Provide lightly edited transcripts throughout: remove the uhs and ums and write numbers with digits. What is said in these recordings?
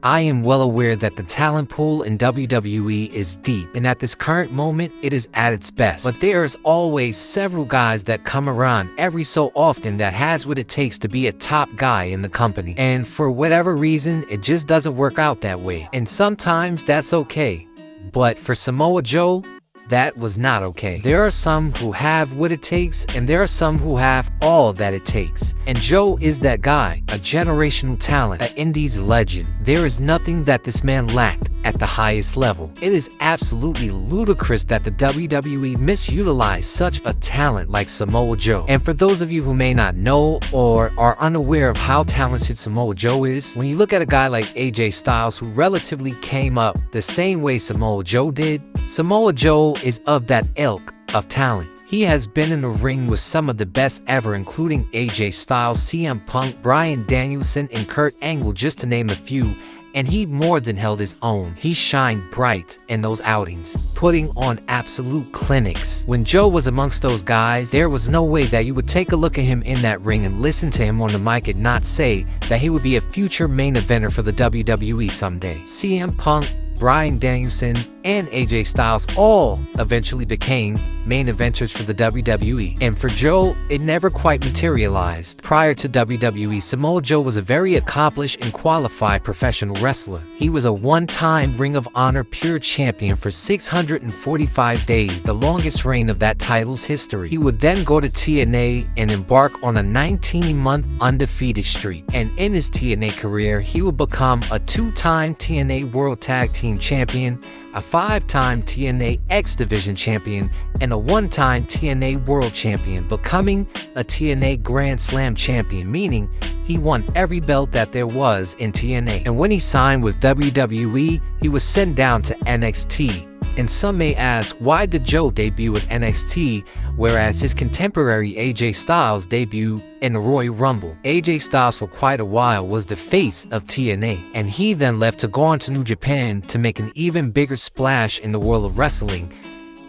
I am well aware that the talent pool in WWE is deep, and at this current moment, it is at its best. But there's always several guys that come around every so often that has what it takes to be a top guy in the company. And for whatever reason, it just doesn't work out that way. And sometimes that's okay. But for Samoa Joe, that was not okay. There are some who have what it takes, and there are some who have all that it takes. And Joe is that guy, a generational talent, an Indies legend. There is nothing that this man lacked at the highest level. It is absolutely ludicrous that the WWE misutilized such a talent like Samoa Joe. And for those of you who may not know or are unaware of how talented Samoa Joe is, when you look at a guy like AJ Styles, who relatively came up the same way Samoa Joe did, Samoa Joe is of that ilk of talent. He has been in the ring with some of the best ever, including AJ Styles, CM Punk, Bryan Danielson, and Kurt Angle, just to name a few, and he more than held his own. He shined bright in those outings, putting on absolute clinics. When Joe was amongst those guys, there was no way that you would take a look at him in that ring and listen to him on the mic and not say that he would be a future main eventer for the WWE someday. CM Punk, Bryan Danielson, and AJ Styles all eventually became main eventers for the WWE. And for Joe, it never quite materialized. Prior to WWE, Samoa Joe was a very accomplished and qualified professional wrestler. He was a one-time Ring of Honor Pure Champion for 645 days, the longest reign of that title's history. He would then go to TNA and embark on a 19-month undefeated streak. And in his TNA career, he would become a two-time TNA World Tag Team Champion, a 5-time TNA X Division Champion, and a 1-time TNA World Champion, becoming a TNA Grand Slam Champion, meaning he won every belt that there was in TNA. And when he signed with WWE, he was sent down to NXT. And some may ask, why did Joe debut with NXT, whereas his contemporary AJ Styles debuted in the Royal Rumble? AJ Styles for quite a while was the face of TNA, and he then left to go on to New Japan to make an even bigger splash in the world of wrestling,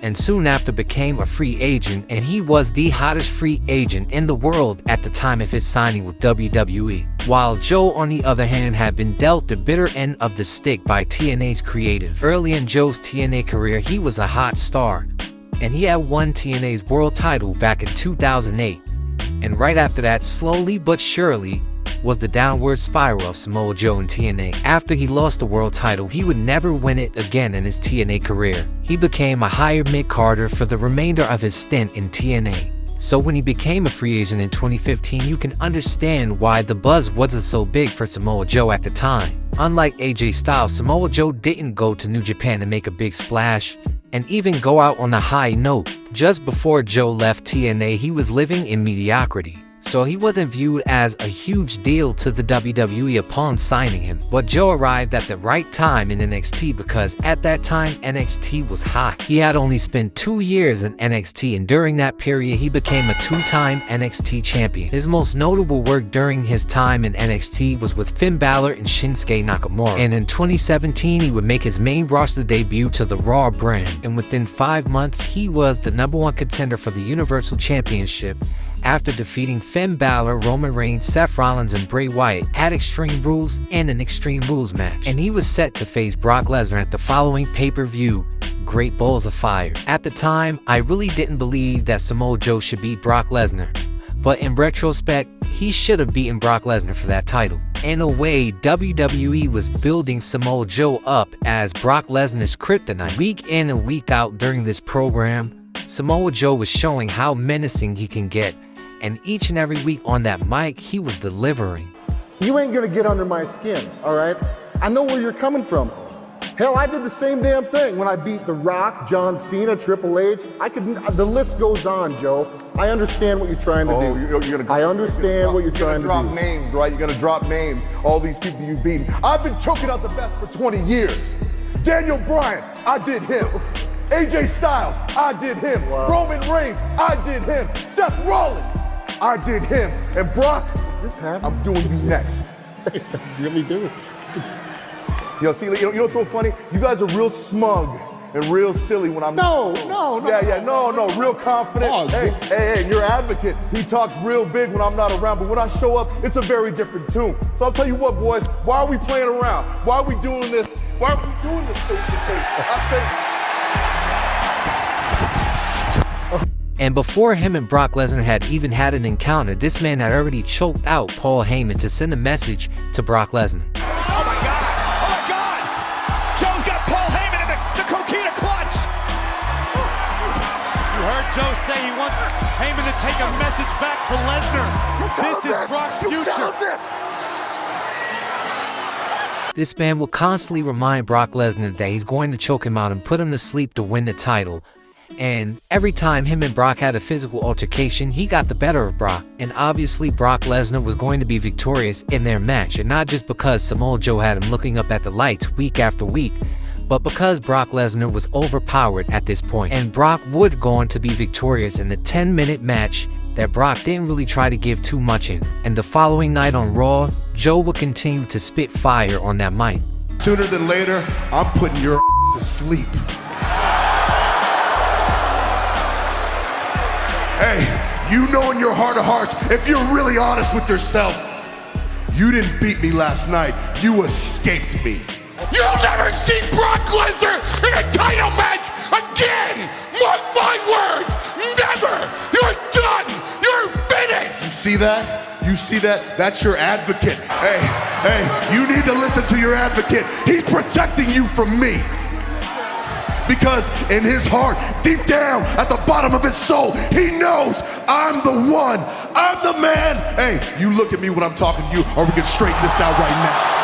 and soon after became a free agent, and he was the hottest free agent in the world at the time of his signing with WWE. While Joe, on the other hand, had been dealt the bitter end of the stick by TNA's creative. Early in Joe's TNA career, he was a hot star, and he had won TNA's world title back in 2008. And right after that, slowly but surely, was the downward spiral of Samoa Joe in TNA. After he lost the world title, he would never win it again in his TNA career. He became a higher mid-carder for the remainder of his stint in TNA. So when he became a free agent in 2015, you can understand why the buzz wasn't so big for Samoa Joe at the time. Unlike AJ Styles, Samoa Joe didn't go to New Japan to make a big splash and even go out on a high note. Just before Joe left TNA, he was living in mediocrity, so he wasn't viewed as a huge deal to the WWE upon signing him. But Joe arrived at the right time in NXT, because at that time NXT was hot. He had only spent 2 years in NXT, and during that period he became a 2-time NXT champion. His most notable work during his time in NXT was with Finn Balor and Shinsuke Nakamura, and in 2017 he would make his main roster debut to the Raw brand, and within 5 months he was the #1 contender for the Universal Championship, after defeating Finn Balor, Roman Reigns, Seth Rollins, and Bray Wyatt at Extreme Rules in an Extreme Rules match. And he was set to face Brock Lesnar at the following pay-per-view, Great Balls of Fire. At the time, I really didn't believe that Samoa Joe should beat Brock Lesnar, but in retrospect, he should have beaten Brock Lesnar for that title. In a way, WWE was building Samoa Joe up as Brock Lesnar's kryptonite. Week in and week out during this program, Samoa Joe was showing how menacing he can get, and each and every week on that mic, he was delivering. You ain't gonna get under my skin, all right? I know where you're coming from. Hell, I did the same damn thing when I beat The Rock, John Cena, Triple H. The list goes on, Joe. I understand what you're trying to do. I understand what you're trying to do. You're gonna drop names, right? You're gonna drop names. All these people you've beaten. I've been choking out the best for 20 years. Daniel Bryan, I did him. AJ Styles, I did him. Wow. Roman Reigns, I did him. Seth Rollins, I did him. And Brock, I'm doing you next. Really do. See, you know what's so funny? You guys are real smug and real silly when I'm No. Yeah, real confident. Oh, Hey, your advocate, he talks real big when I'm not around, but when I show up, it's a very different tune. So I'll tell you what, boys, why are we playing around? Why are we doing this? Why are we doing this face to face? I say. And before him and Brock Lesnar had even had an encounter, this man had already choked out Paul Heyman to send a message to Brock Lesnar. Oh my God! Joe's got Paul Heyman in the coquina clutch! You heard Joe say he wants Heyman to take a message back to Lesnar. This is Brock's future. This man will constantly remind Brock Lesnar that he's going to choke him out and put him to sleep to win the title. And every time him and Brock had a physical altercation, he got the better of Brock. And obviously Brock Lesnar was going to be victorious in their match. And not just because Samoa Joe had him looking up at the lights week after week, but because Brock Lesnar was overpowered at this point. And Brock would go on to be victorious in the 10-minute match that Brock didn't really try to give too much in. And the following night on Raw, Joe would continue to spit fire on that mic. Sooner than later, I'm putting your to sleep. Hey, you know in your heart of hearts, if you're really honest with yourself, you didn't beat me last night, you escaped me. You'll never see Brock Lesnar in a title match again! Mark my words! Never! You're done! You're finished! You see that? You see that? That's your advocate. Hey, you need to listen to your advocate. He's protecting you from me. Because in his heart, deep down, at the bottom of his soul, he knows I'm the one. I'm the man. Hey, you look at me when I'm talking to you, or we can straighten this out right now.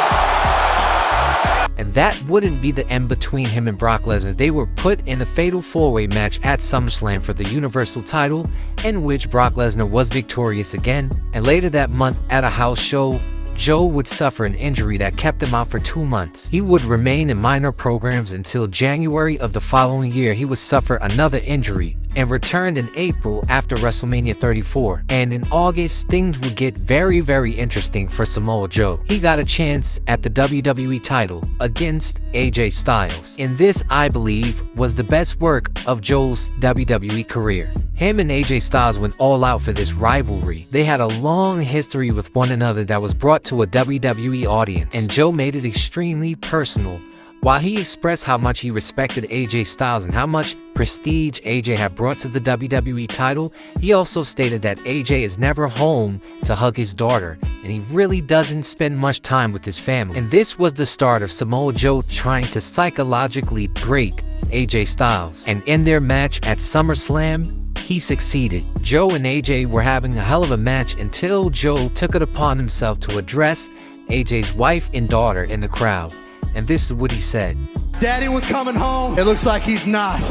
And that wouldn't be the end between him and Brock Lesnar. They were put in a fatal four-way match at SummerSlam for the Universal title, in which Brock Lesnar was victorious again. And later that month at a house show, Joe would suffer an injury that kept him out for 2 months. He would remain in minor programs until January of the following year. He would suffer another injury and returned in April after WrestleMania 34. And in August, things would get very, very interesting for Samoa Joe. He got a chance at the WWE title against AJ Styles. And this, I believe, was the best work of Joe's WWE career. Him and AJ Styles went all out for this rivalry. They had a long history with one another that was brought to a WWE audience, and Joe made it extremely personal. While he expressed how much he respected AJ Styles and how much prestige AJ had brought to the WWE title, he also stated that AJ is never home to hug his daughter, and he really doesn't spend much time with his family. And this was the start of Samoa Joe trying to psychologically break AJ Styles. And in their match at SummerSlam, he succeeded. Joe and AJ were having a hell of a match until Joe took it upon himself to address AJ's wife and daughter in the crowd. And this is what he said. Daddy was coming home. It looks like he's not,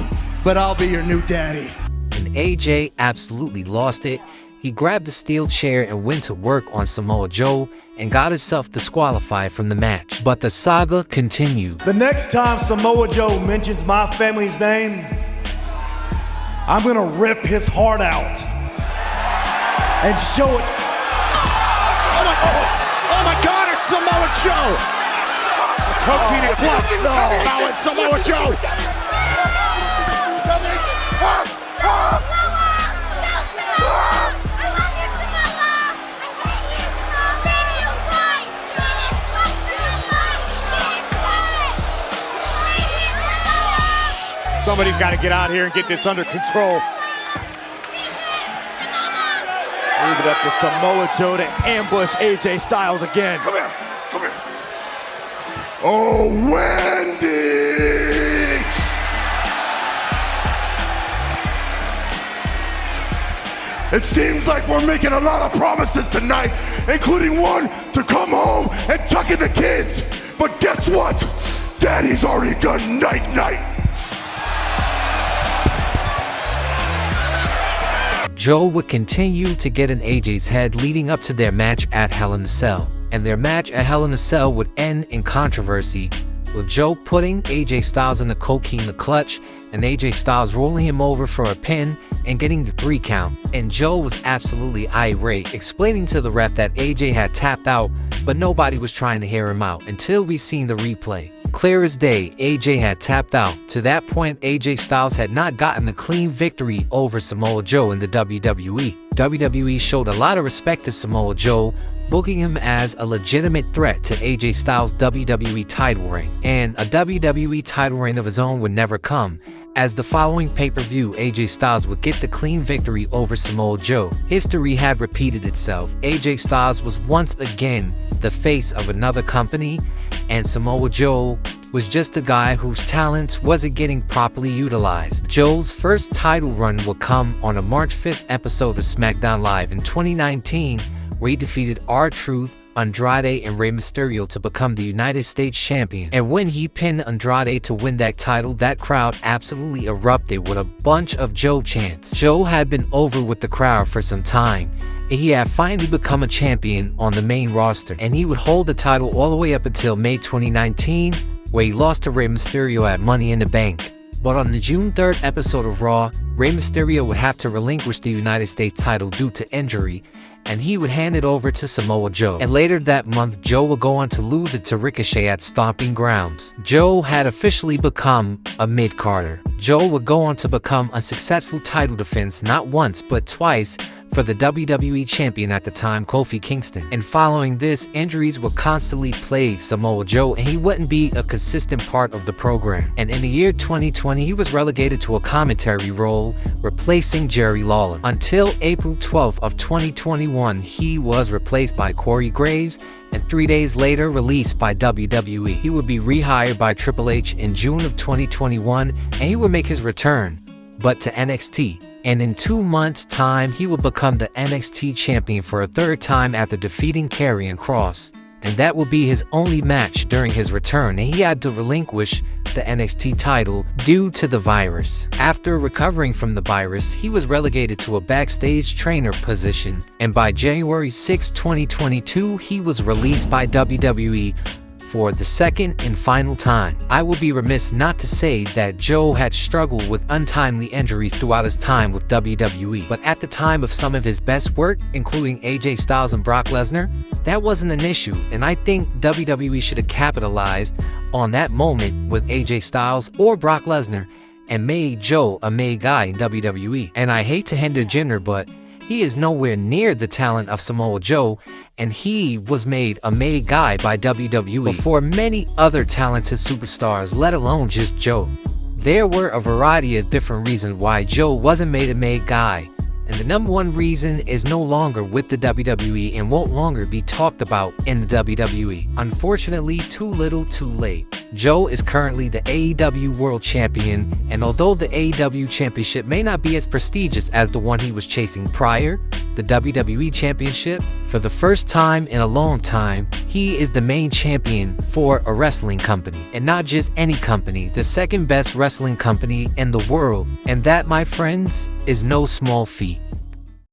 but I'll be your new daddy. And AJ absolutely lost it. He grabbed the steel chair and went to work on Samoa Joe and got himself disqualified from the match. But the saga continued. The next time Samoa Joe mentions my family's name, I'm gonna rip his heart out and show it. Oh my God, it's Samoa Joe! Coquina clutch. No, it's Samoa Joe. Somebody's got to get out here and get this under control. Leave it up to Samoa Joe to ambush AJ Styles again. Come here. Oh, Wendy! It seems like we're making a lot of promises tonight, including one to come home and tuck in the kids. But guess what? Daddy's already done night-night. Joe would continue to get in AJ's head leading up to their match at Hell in a Cell. And their match at Hell in a Cell would end in controversy, with Joe putting AJ Styles in the coquina clutch and AJ Styles rolling him over for a pin and getting the 3 count, and Joe was absolutely irate, explaining to the ref that AJ had tapped out, but nobody was trying to hear him out until we seen the replay. Clear as day, AJ had tapped out. To that point, AJ Styles had not gotten a clean victory over Samoa Joe in the WWE. WWE showed a lot of respect to Samoa Joe, booking him as a legitimate threat to AJ Styles' WWE title reign. And a WWE title reign of his own would never come, as the following pay-per-view AJ Styles would get the clean victory over Samoa Joe. History had repeated itself. AJ Styles was once again the face of another company, and Samoa Joe was just a guy whose talents wasn't getting properly utilized. Joe's first title run would come on a March 5th episode of SmackDown Live in 2019, where he defeated R-Truth, Andrade, and Rey Mysterio to become the United States Champion. And when he pinned Andrade to win that title, that crowd absolutely erupted with a bunch of Joe chants. Joe had been over with the crowd for some time, and he had finally become a champion on the main roster, and he would hold the title all the way up until May 2019, where he lost to Rey Mysterio at Money in the Bank. But on the June 3rd episode of Raw, Rey Mysterio would have to relinquish the United States title due to injury, and he would hand it over to Samoa Joe. And later that month, Joe would go on to lose it to Ricochet at Stomping Grounds. Joe had officially become a mid-carder. Joe would go on to become a successful title defense not once but twice for the WWE champion at the time, Kofi Kingston. And following this, injuries would constantly plague Samoa Joe, and he wouldn't be a consistent part of the program. And in the year 2020, he was relegated to a commentary role, replacing Jerry Lawler. Until April 12th of 2021, he was replaced by Corey Graves, and 3 days later released by WWE. He would be rehired by Triple H in June of 2021, and he would make his return, but to NXT. And in 2 months' time, he would become the NXT champion for a 3rd time after defeating Karrion Kross. And that would be his only match during his return, and he had to relinquish the NXT title due to the virus. After recovering from the virus, he was relegated to a backstage trainer position, and by January 6, 2022, he was released by WWE for the 2nd and final time. I would be remiss not to say that Joe had struggled with untimely injuries throughout his time with WWE, but at the time of some of his best work, including AJ Styles and Brock Lesnar, that wasn't an issue, and I think WWE should have capitalized on that moment with AJ Styles or Brock Lesnar and made Joe a made guy in WWE. And I hate to hinder Jinder, but he is nowhere near the talent of Samoa Joe, and he was made a made guy by WWE before many other talented superstars, let alone just Joe. There were a variety of different reasons why Joe wasn't made a made guy, and the number one reason is no longer with the WWE and won't longer be talked about in the WWE. Unfortunately, too little too late. Joe is currently the AEW World Champion, and although the AEW Championship may not be as prestigious as the one he was chasing prior, the WWE Championship, for the first time in a long time, he is the main champion for a wrestling company. And not just any company, the 2nd best wrestling company in the world. And that, my friends, is no small feat.